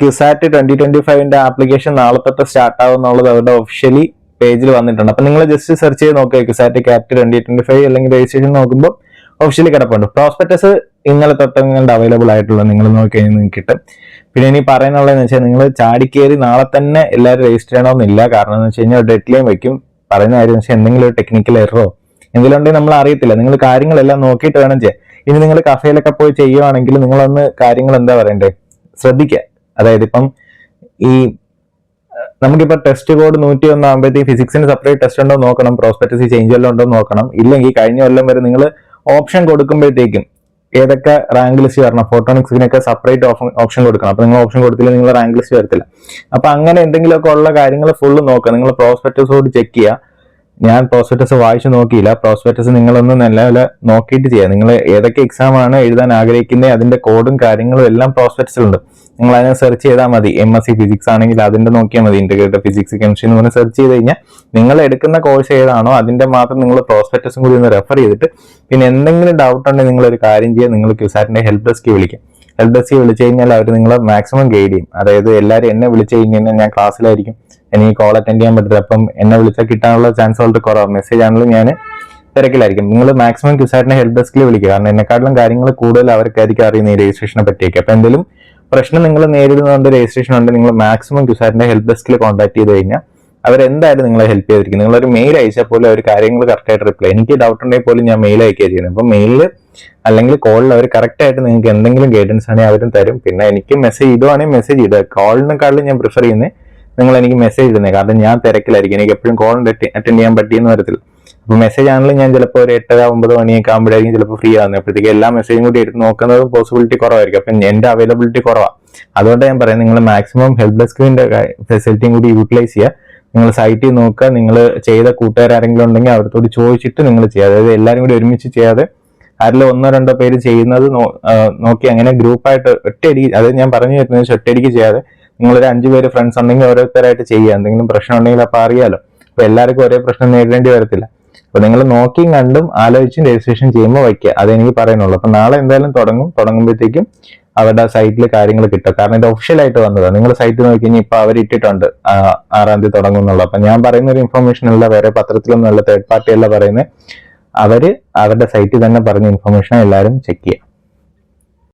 CUSAT 2025 application നാളെ തൊട്ട് start ആവും എന്നുള്ളത് അവരുടെ ഒഫീഷ്യലി പേജിൽ വന്നിട്ടുണ്ട്. അപ്പൊ നിങ്ങൾ ജസ്റ്റ് സെർച്ച് ചെയ്ത് നോക്കുക ക്യുസാറ്റ് ക്യാറ്റ് 2025 അല്ലെങ്കിൽ രജിസ്ട്രേഷൻ നോക്കുമ്പോൾ ഒഫീഷ്യലി കിടപ്പുണ്ട്. പ്രോസ്പെക്ടസ് ഇന്നലെ തൊട്ട് നിങ്ങളുടെ അവൈലബിൾ ആയിട്ടുള്ള നിങ്ങൾ നോക്കി കഴിഞ്ഞാൽ നിങ്ങൾക്ക് കിട്ടും. പിന്നെ ഇനി പറയാനുള്ളതെന്ന് വെച്ചാൽ നിങ്ങൾ ചാടിക്കേറി നാളെ തന്നെ എല്ലാവരും രജിസ്റ്റർ ചെയ്യണമെന്നില്ല. കാരണം എന്ന് വെച്ച് കഴിഞ്ഞാൽ ഡെഡ് ലൈൻ വയ്ക്കും. പറയുന്ന കാര്യം എന്ന് വെച്ചാൽ എന്തെങ്കിലും ഒരു ടെക്നിക്കൽ എററോ എന്തെങ്കിലും ഉണ്ടെങ്കിൽ നമ്മൾ അറിയത്തില്ല. നിങ്ങൾ കാര്യങ്ങളെല്ലാം നോക്കിയിട്ട് വേണം ചെയ്യാൻ. ഇനി നിങ്ങൾ കഫേയിലൊക്കെ പോയി ചെയ്യുവാണെങ്കിൽ നിങ്ങളൊന്ന് കാര്യങ്ങൾ എന്താ പറയണ്ടേ ശ്രദ്ധിക്കുക. അതായത് ഇപ്പം ഈ നമുക്കിപ്പോ ടെസ്റ്റ് കോഡ് 101 ആകുമ്പോഴത്തേക്ക് ഫിസിക്സിന് സെപ്പറേറ്റ് ടെസ്റ്റ് ഉണ്ടോ നോക്കണം, പ്രോസ്പെക്ടസ് ചേഞ്ച് വല്ലതും ഉണ്ടോ നോക്കണം. ഇല്ലെങ്കിൽ കഴിഞ്ഞ കൊല്ലം വരെ നിങ്ങൾ ഓപ്ഷൻ കൊടുക്കുമ്പോഴത്തേക്കും ഏതൊക്കെ റാങ്ക് ലിസ്റ്റ് വരണം, ഫോട്ടോണിക്സിനൊക്കെ സെപ്പറേറ്റ് ഓപ്ഷൻ കൊടുക്കണം. അപ്പൊ നിങ്ങൾ ഓപ്ഷൻ കൊടുത്തില്ല നിങ്ങൾ റാങ്ക് ലിസ്റ്റ് വരത്തില്ല. അപ്പൊ അങ്ങനെ എന്തെങ്കിലുമൊക്കെ ഉള്ള കാര്യങ്ങൾ ഫുള്ള് നോക്കുക. നിങ്ങൾ പ്രോസ്പെക്ടസോട് ചെക്ക് ചെയ്യുക. ഞാൻ പ്രോസ്പെക്ടസ് വായിച്ചു നോക്കിയില്ല. പ്രോസ്പെക്ടസ് നിങ്ങളൊന്ന് നല്ല നോക്കിയിട്ട് ചെയ്യുക. നിങ്ങൾ ഏതൊക്കെ എക്സാം ആണ് എഴുതാൻ ആഗ്രഹിക്കുന്നത് അതിന്റെ കോഡും കാര്യങ്ങളും എല്ലാം പ്രോസ്പെക്ടസിലുണ്ട്. നിങ്ങൾ അതിനെ സെർച്ച് ചെയ്താൽ മതി. MSc ഫിസിക്സ് ആണെങ്കിൽ അതിന്റെ നോക്കിയാൽ മതി. ഇന്റഗ്രേറ്റഡ് ഫിസിക്സ് കെമിസ്ട്രി എന്ന് പറഞ്ഞ് സെർച്ച് ചെയ്ത് കഴിഞ്ഞാൽ നിങ്ങൾ എടുക്കുന്ന കോഴ്സ് ഏതാണോ അതിന്റെ മാത്രം നിങ്ങൾ പ്രോസ്പെക്ടസും കൂടി ഒന്ന് റെഫർ ചെയ്തിട്ട് പിന്നെ എന്തെങ്കിലും ഡൗട്ട് ഉണ്ടെങ്കിൽ നിങ്ങൾ ഒരു കാര്യം ചെയ്യുക. നിങ്ങൾ ക്യുസാറ്റിന്റെ ഹെൽപ്പ് ഡെസ്ക് വിളിക്കുക. ഹെൽപ്പ് ഡെസ്ക് വിളിച്ചു കഴിഞ്ഞാൽ അവർ നിങ്ങളെ മാക്സിമം ഗൈഡ് ചെയ്യും. അതായത് എല്ലാവരും എന്നെ വിളിച്ചു കഴിഞ്ഞാൽ ഞാൻ ക്ലാസ്സിലായിരിക്കും, എനിക്ക് കോൾ അറ്റൻഡ് ചെയ്യാൻ പറ്റില്ല. അപ്പം എന്നെ വിളിച്ചാൽ കിട്ടാനുള്ള ചാൻസ് വളരെ കുറവാണ്. മെസ്സേജ് ആണെങ്കിലും ഞാൻ തിരക്കിലായിരിക്കും. നിങ്ങൾ മാക്സിമം ക്യുസാറ്റിനെ ഹെൽപ്പ് ഡെസ്കിൽ വിളിക്കുക. കാരണം എന്നെക്കാട്ടിലും കാര്യങ്ങൾ കൂടുതൽ അവർക്കായിരിക്കും അറിയുന്ന ഈ രജിസ്ട്രേഷനെ പറ്റിയൊക്കെ. അപ്പൊ എന്തെങ്കിലും പ്രശ്നം നിങ്ങൾ നേരിടുന്നതുകൊണ്ട് രജിസ്ട്രേഷൻ ഉണ്ട് നിങ്ങൾ മാക്സിമം ക്യുസാറ്റിന്റെ ഹെൽപ്പ് ഡെസ്കിൽ കോൺടാക്ട് ചെയ്ത് കഴിഞ്ഞാൽ അവരെന്തായാലും നിങ്ങളെ ഹെൽപ്പ് ചെയ്തിരിക്കും. നിങ്ങളൊരു മെയിൽ അയച്ചാൽ പോലും അവർ കാര്യങ്ങൾ കറക്റ്റായിട്ട് റിപ്ലൈ. എനിക്ക് ഡൗട്ട് ഉണ്ടെങ്കിൽ പോലും ഞാൻ മെയിൽ അയക്കുക ചെയ്യുന്നത്. അപ്പം മെയിലിൽ അല്ലെങ്കിൽ കോളിൽ അവർ കറക്റ്റ് ആയിട്ട് നിങ്ങൾക്ക് എന്തെങ്കിലും ഗൈഡൻസ് ആണെങ്കിൽ അവരും തരും. പിന്നെ എനിക്ക് മെസ്സേജ് ഇടുവാണെങ്കിൽ മെസ്സേജ് ഇടുക. കോളിനെക്കാളും ഞാൻ പ്രിഫർ ചെയ്യുന്നത് നിങ്ങൾ എനിക്ക് മെസ്സേജ് ഇടുന്നത്. കാരണം ഞാൻ തിരക്കിലായിരിക്കും, എനിക്ക് എപ്പോഴും കോൾ അറ്റൻഡ് ചെയ്യാൻ പറ്റിയെന്ന് വരത്തില്ല. അപ്പൊ മെസ്സേജ് ആണെങ്കിലും ഞാൻ ചിലപ്പോൾ ഒരു 8-9 മണിയൊക്കെ ആകുമ്പോഴായിരിക്കും ചിലപ്പോൾ ഫ്രീ ആകുന്നത്. അപ്പോഴത്തേക്ക് എല്ലാ മെസ്സേജും കൂടി എടുത്ത് നോക്കുന്നത് പോസിബിലിറ്റി കുറവായിരിക്കും. അപ്പം എന്റെ അവൈലബിലിറ്റി കുറവാണ്. അതുകൊണ്ട് ഞാൻ പറയാം നിങ്ങൾ മാക്സിമം ഹെൽപ്പ് ഡെസ്കിന്റെ ഫെസിലിറ്റിയും കൂടി യൂട്ടിലൈസ് ചെയ്യുക. നിങ്ങൾ സൈറ്റിൽ നോക്കുക. നിങ്ങൾ ചെയ്ത കൂട്ടുകാരെങ്കിലും ഉണ്ടെങ്കിൽ അവരോട് ചോദിച്ചിട്ട് നിങ്ങൾ ചെയ്യുക. അതായത് എല്ലാവരും കൂടി ഒരുമിച്ച് ചെയ്യാതെ അതിൽ 1-2 പേര് ചെയ്യുന്നത് നോക്കി അങ്ങനെ ഗ്രൂപ്പായിട്ട് ഒറ്റയടിക്ക്, അത് ഞാൻ പറഞ്ഞു വരുന്നത് ഒറ്റയടിക്ക് ചെയ്യാതെ നിങ്ങളൊരു 5 പേര് ഫ്രണ്ട്സ് ഉണ്ടെങ്കിൽ ഓരോരുത്തരായിട്ട് ചെയ്യുക. എന്തെങ്കിലും പ്രശ്നം ഉണ്ടെങ്കിൽ അപ്പൊ അറിയാലോ. അപ്പൊ എല്ലാവർക്കും ഒരേ പ്രശ്നം നേരിടേണ്ടി വരത്തില്ല. അപ്പൊ നിങ്ങൾ നോക്കിയും കണ്ടും ആലോചിച്ചും രജിസ്ട്രേഷൻ ചെയ്യുമ്പോൾ വയ്ക്കുക. അതെനിക്ക് പറയുന്നുള്ളൂ. അപ്പൊ നാളെ എന്തായാലും തുടങ്ങുമ്പോഴത്തേക്കും അവരുടെ സൈറ്റിൽ കാര്യങ്ങൾ കിട്ടും. കാരണം ഇത് ഒഫീഷ്യൽ ആയിട്ട് വന്നതാണ്. നിങ്ങൾ സൈറ്റ് നോക്കി കഴിഞ്ഞാൽ ഇപ്പൊ അവർ ഇട്ടിട്ടുണ്ട് 6-ാം തീയതി തുടങ്ങും എന്നുള്ളത്. അപ്പൊ ഞാൻ പറയുന്ന ഒരു ഇൻഫർമേഷൻ അല്ല, വേറെ പത്രത്തിലൊന്നും അല്ല, തേർഡ് പാർട്ടി അല്ല പറയുന്നത്. അവരുടെ സൈറ്റിൽ തന്നെ പറഞ്ഞ ഇൻഫർമേഷൻ എല്ലാവരും ചെക്ക് ചെയ്യുക.